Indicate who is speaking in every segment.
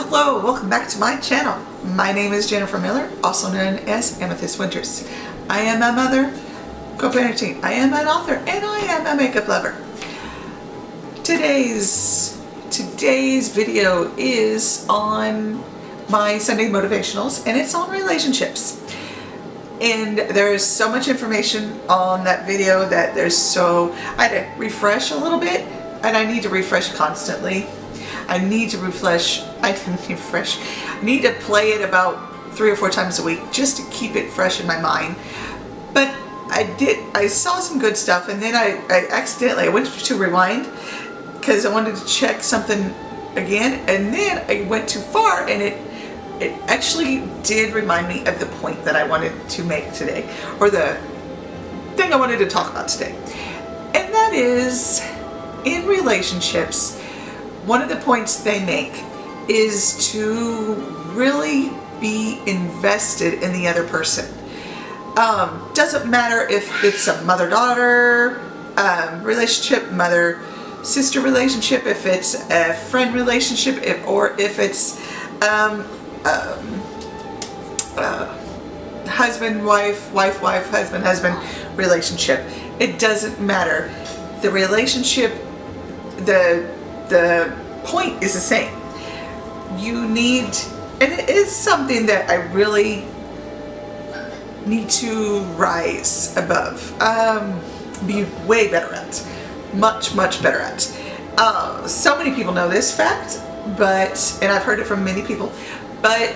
Speaker 1: Hello, welcome back to my channel. My name is Jennifer Miller, also known as Amethyst Winters. I am a mother, co-parenting, I am an author, and I am a makeup lover. Today's video is on my Sunday motivationals, and it's on relationships. And there's so much information on that video that I had to refresh a little bit, and I need to refresh constantly. I need to play it about 3 or 4 times a week just to keep it fresh in my mind. But I saw some good stuff, and then I accidentally went to rewind because I wanted to check something again, and then I went too far, and it actually did remind me of the point that I wanted to make today, or the thing I wanted to talk about today. And that is, in relationships, one of the points they make is to really be invested in the other person. Doesn't matter if it's a mother-daughter relationship, mother-sister relationship, if it's a friend relationship, or if it's husband-wife, wife-wife, husband-husband relationship. It doesn't matter. The relationship, the point is the same. You need, and it is something that I really need to rise above, be way better at, much better at. So many people know this fact, and I've heard it from many people, but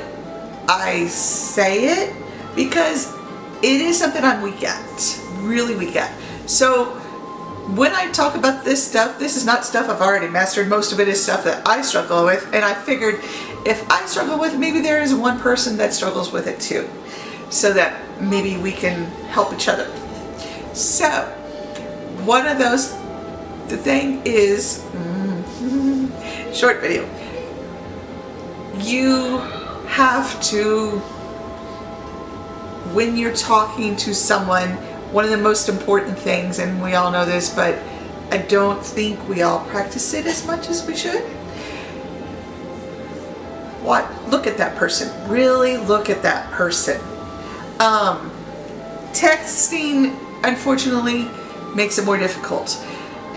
Speaker 1: I say it because it is something I'm weak at, really weak at. So when I talk about this stuff, this is not stuff I've already mastered. Most of it is stuff that I struggle with, and I figured if I struggle with it, maybe there is one person that struggles with it too, so that maybe we can help each other. So one of those, the thing is, short video, you have to, when you're talking to someone, one of the most important things, and we all know this, but I don't think we all practice it as much as we should. Look at that person. Really look at that person. Texting, unfortunately, makes it more difficult.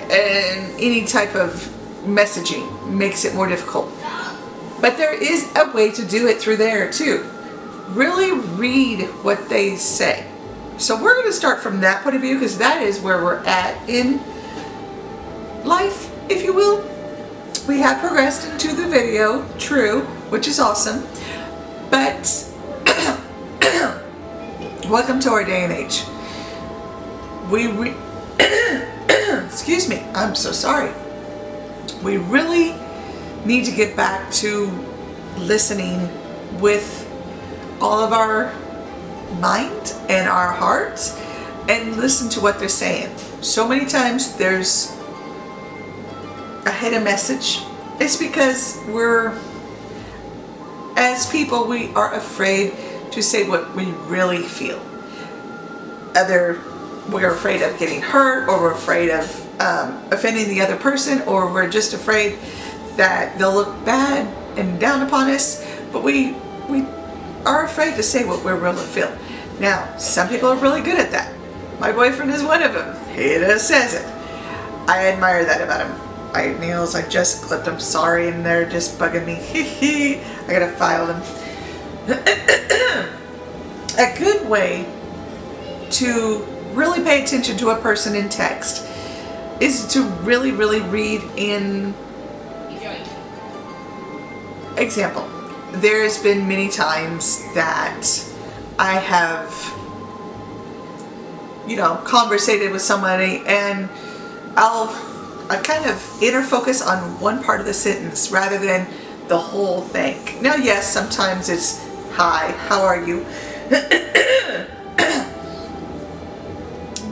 Speaker 1: And any type of messaging makes it more difficult. But there is a way to do it through there too. Really read what they say. So we're going to start from that point of view, because that is where we're at in life, if you will. We have progressed into the video, true, which is awesome. But welcome to our day and age. Excuse me, I'm so sorry. We really need to get back to listening with all of our mind and our hearts, and listen to what they're saying. So many times there's a hidden message. It's because as people, we are afraid to say what we really feel. Either we're afraid of getting hurt, or we're afraid of offending the other person, or we're just afraid that they'll look bad and down upon us, but we are afraid to say what we really feel. Now, some people are really good at that. My boyfriend is one of them. He just says it. I admire that about him. My nails, I just clipped them, sorry, and they're just bugging me. I gotta file them. A good way to really pay attention to a person in text is to really read in. Example. There's been many times that I have, conversated with somebody, and I kind of inner focus on one part of the sentence rather than the whole thing. Now, yes, sometimes it's, hi, how are you?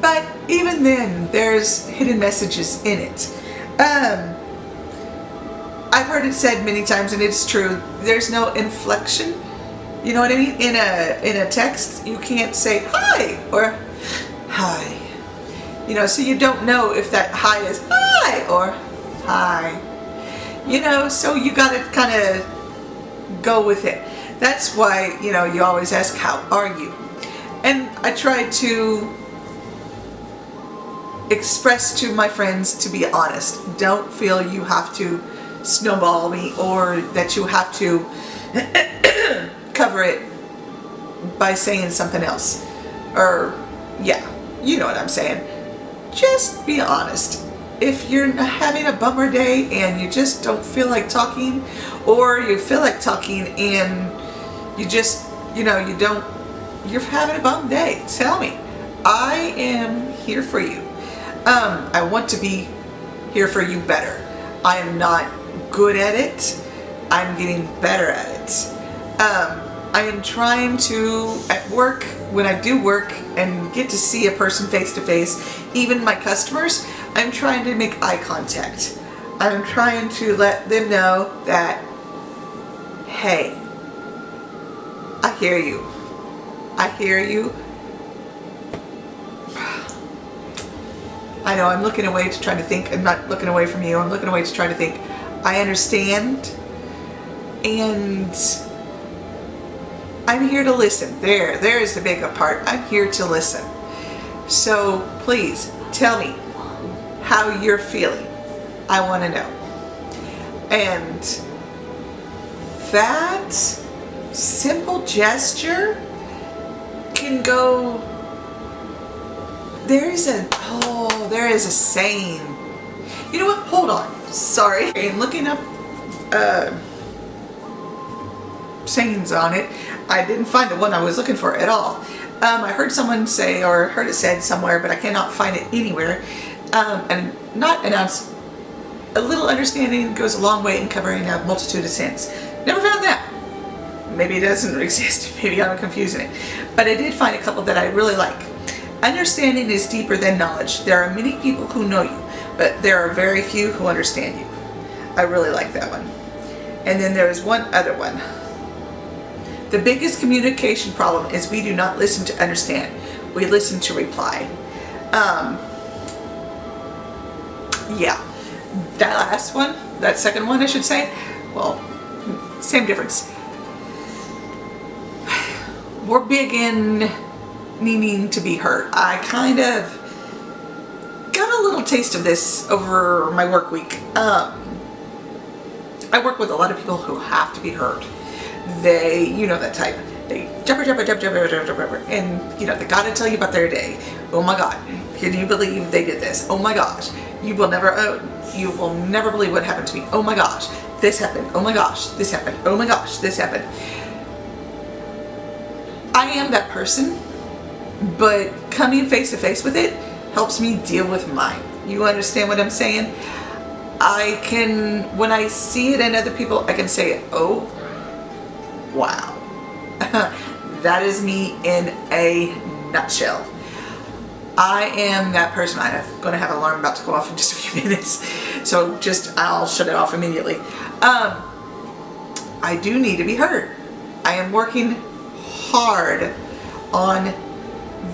Speaker 1: But even then, there's hidden messages in it. I've heard it said many times, and it's true, there's no inflection. You know what I mean? In a text, you can't say hi or hi. So you don't know if that hi is hi or hi. So you gotta kind of go with it. That's why, you know, you always ask, how are you? And I try to express to my friends to be honest. Don't feel you have to snowball me or that you have to cover it by saying something else. Or, yeah, you know what I'm saying. Just be honest. If you're having a bummer day and you just don't feel like talking, or you feel like talking and you just, you know, you're having a bum day, tell me. I am here for you. I want to be here for you better. I am not good at it. I'm getting better at it. I am trying to, at work, when I do work and get to see a person face to face, even my customers, I'm trying to make eye contact. I'm trying to let them know that, hey, I hear you. I hear you. I know I'm looking away to try to think. I'm not looking away from you. I'm looking away to try to think. I understand. And I'm here to listen. There is the bigger part. I'm here to listen. So please tell me how you're feeling. I want to know. And that simple gesture can go. There is a saying. You know what? Hold on. Sorry. I'm looking up sayings on it. I didn't find the one I was looking for at all. I heard someone say, or heard it said somewhere, but I cannot find it anywhere. And not announced. A little understanding goes a long way in covering a multitude of sins. Never found that. Maybe it doesn't exist. Maybe I'm confusing it. But I did find a couple that I really like. Understanding is deeper than knowledge. There are many people who know you, but there are very few who understand you. I really like that one. And then there's one other one. The biggest communication problem is we do not listen to understand. We listen to reply. Yeah. That last one, that second one I should say, well, same difference. We're big in needing to be heard. I kind of got a little taste of this over my work week. I work with a lot of people who have to be heard. They, you know that type. They jump, and you know, they gotta tell you about their day. Oh my God, can you believe they did this? Oh my gosh, you will never believe what happened to me. Oh my gosh, this happened. Oh my gosh, this happened. Oh my gosh, this happened. I am that person, but coming face to face with it helps me deal with mine. You understand what I'm saying? I can, when I see it in other people, I can say, oh, wow. That is me in a nutshell. I am that person. I'm going to have an alarm about to go off in just a few minutes. So I'll shut it off immediately. I do need to be heard. I am working hard on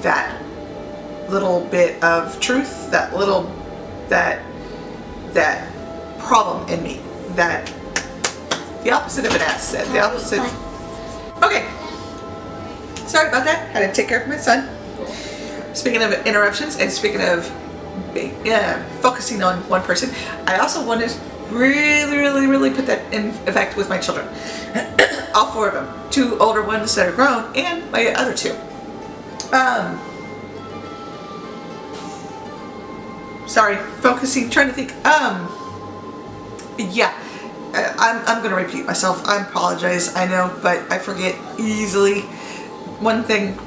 Speaker 1: that little bit of truth, that problem in me, that the opposite of an ass said, the opposite. Okay, sorry about that. Had to take care of my son. Speaking of interruptions and speaking of focusing on one person, I also want to really put that in effect with my children. All four of them. 2 older ones that are grown and my other 2. Sorry, focusing, trying to think. Yeah, I'm going to repeat myself. I apologize, I know, but I forget easily. One thing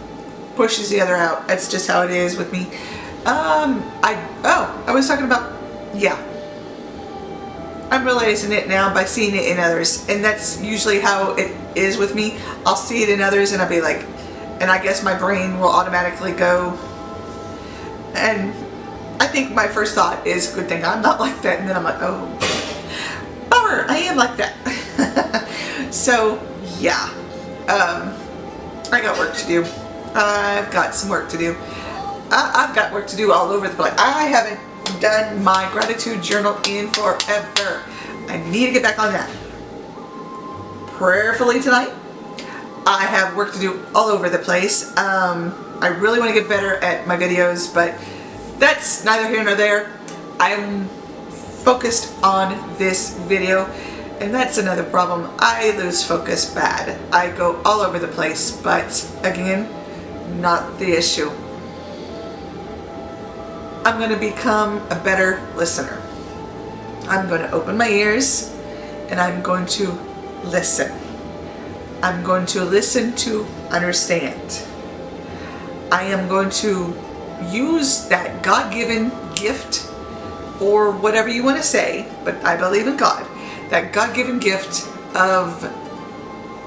Speaker 1: pushes the other out. That's just how it is with me. I was talking about, yeah. I'm realizing it now by seeing it in others, and that's usually how it is with me. I'll see it in others and I'll be like, and I guess my brain will automatically go, and I think my first thought is, good thing I'm not like that, and then I'm like, oh, bummer, I am like that. So yeah, I got work to do. I've got some work to do. I've got work to do all over the place. I haven't done my gratitude journal in forever. I need to get back on that. prayerfully tonight. I have work to do all over the place. I really want to get better at my videos, but that's neither here nor there. I'm focused on this video, and that's another problem. I lose focus bad. I go all over the place, but again, not the issue. I'm going to become a better listener. I'm going to open my ears and I'm going to listen. I'm going to listen to understand. I am going to use that God-given gift, or whatever you want to say, but I believe in God, that God-given gift of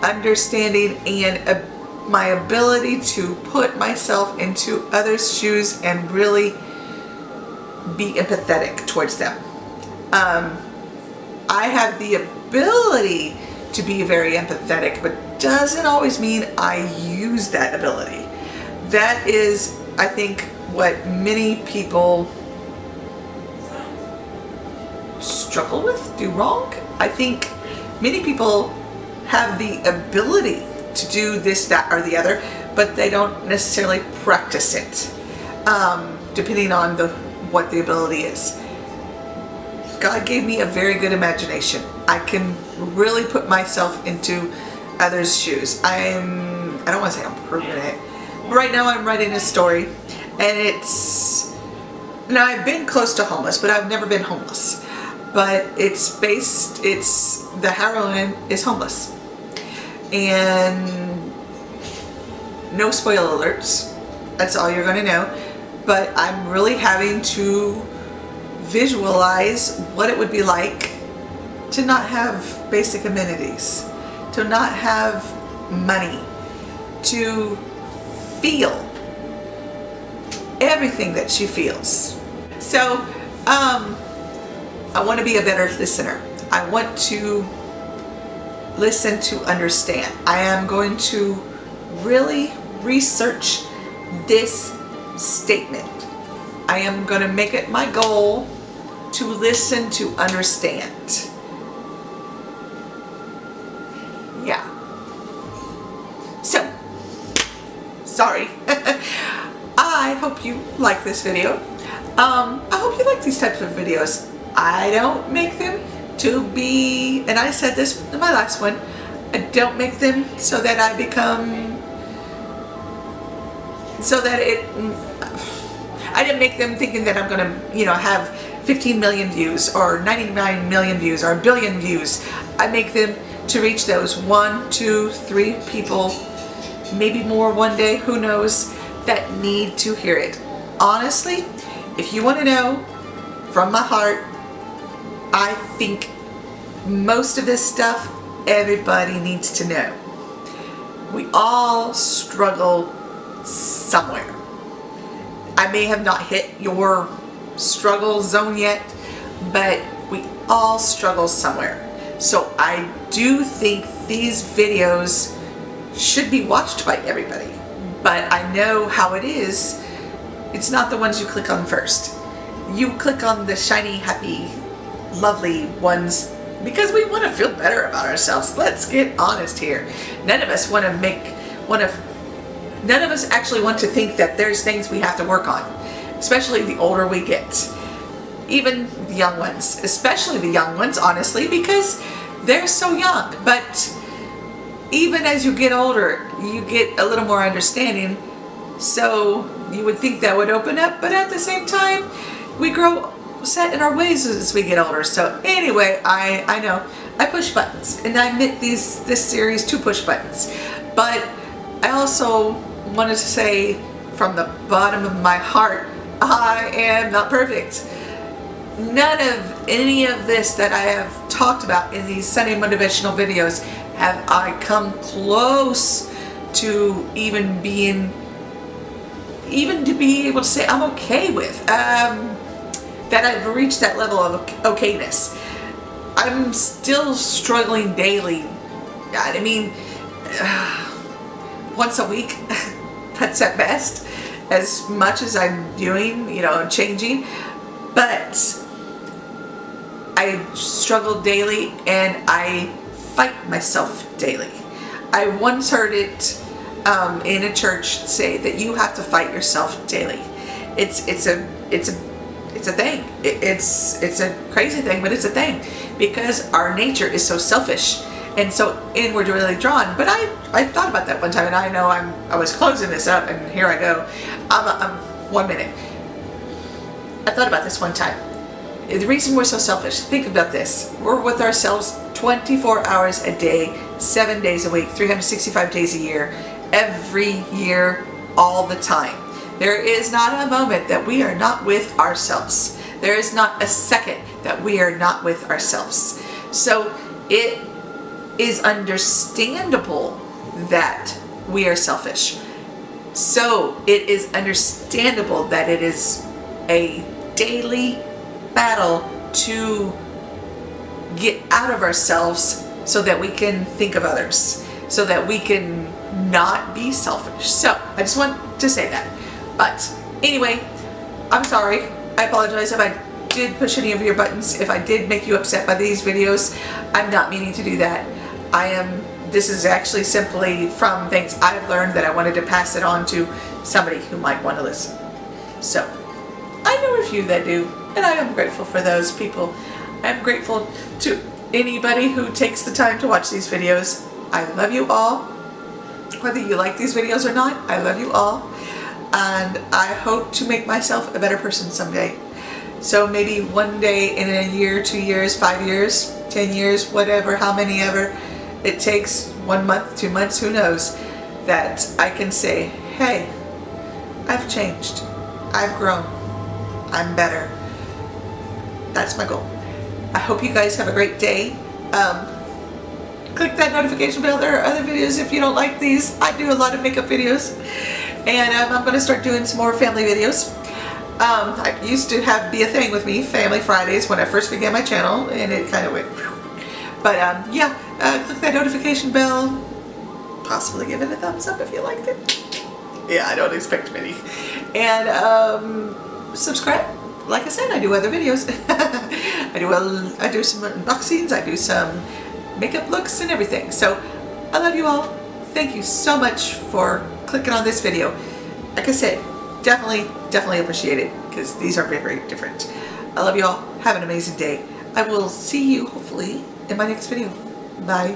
Speaker 1: understanding and my ability to put myself into others' shoes and really be empathetic towards them. I have the ability to be very empathetic, but doesn't always mean I use that ability. That is, I think, what many people struggle with, do wrong. I think many people have the ability to do this, that, or the other, but they don't necessarily practice it, depending on what the ability is. God gave me a very good imagination. I can really put myself into others' shoes. I don't want to say I'm proving it. Right now I'm writing a story, and now I've been close to homeless, but I've never been homeless. But the heroine is homeless. And no spoiler alerts. That's all you're going to know. But I'm really having to visualize what it would be like to not have basic amenities, to not have money, to feel everything that she feels. So I want to be a better listener. I want to listen to understand. I am going to really research this statement. I am going to make it my goal to listen to understand. Yeah. So, sorry. I hope you like this video. I hope you like these types of videos. I don't make them to be, and I said this in my last one, I don't make them so that I become, I didn't make them thinking that I'm going to, have 15 million views or 99 million views or a billion views. I make them to reach those 1, 2, 3 people, maybe more one day, who knows, that need to hear it. Honestly, if you want to know from my heart, I think most of this stuff everybody needs to know. We all struggle somewhere. I may have not hit your struggle zone yet, but we all struggle somewhere. So I do think these videos should be watched by everybody. But I know how it is. It's not the ones you click on first. You click on the shiny, happy, lovely ones because we want to feel better about ourselves. Let's get honest here. None of us actually want to think that there's things we have to work on, especially the older we get. Even the young ones, especially the young ones, honestly, because they're so young. But even as you get older, you get a little more understanding. So you would think that would open up, but at the same time, we grow set in our ways as we get older. So anyway, I know I push buttons, and I admit this series to push buttons, but I also wanted to say from the bottom of my heart, I am not perfect. None of any of this that I have talked about in these Sunday motivational videos have I come close to even to be able to say I'm okay with. That I've reached that level of okayness. I'm still struggling daily. I mean, once a week, that's at best, as much as I'm doing, changing. But I struggle daily, and I fight myself daily. I once heard it in a church say that you have to fight yourself daily. It's a thing. It's a crazy thing, but it's a thing because our nature is so selfish and so inwardly drawn. But I thought about that one time, and I know I was closing this up, and here I go. 1 minute. I thought about this one time. The reason we're so selfish, think about this. We're with ourselves 24 hours a day, 7 days a week, 365 days a year, every year, all the time. There is not a moment that we are not with ourselves. There is not a second that we are not with ourselves. So it is understandable that we are selfish. So it is understandable that it is a daily battle to get out of ourselves so that we can think of others, so that we can not be selfish. So I just want to say that. But anyway, I'm sorry. I apologize if I did push any of your buttons, if I did make you upset by these videos. I'm not meaning to do that. This is actually simply from things I've learned that I wanted to pass it on to somebody who might want to listen. So I know a few that do, and I am grateful for those people. I'm grateful to anybody who takes the time to watch these videos. I love you all. Whether you like these videos or not, I love you all. And I hope to make myself a better person someday. So maybe one day in a year, 2 years, 5 years, 10 years, whatever, how many ever it takes, 1 month, 2 months, who knows, that I can say, hey, I've changed. I've grown. I'm better. That's my goal. I hope you guys have a great day. Click that notification bell. There are other videos if you don't like these. I do a lot of makeup videos. And I'm going to start doing some more family videos. I used to be a thing with me, Family Fridays, when I first began my channel, and it kind of went. But yeah, click that notification bell. Possibly give it a thumbs up if you liked it. Yeah, I don't expect many. And subscribe. Like I said, I do other videos. I do some unboxings. I do some makeup looks and everything. So I love you all. Thank you so much for clicking on this video. Like I said, definitely appreciate it because these are very, very different. I love you all. Have an amazing day. I will see you hopefully in my next video. Bye.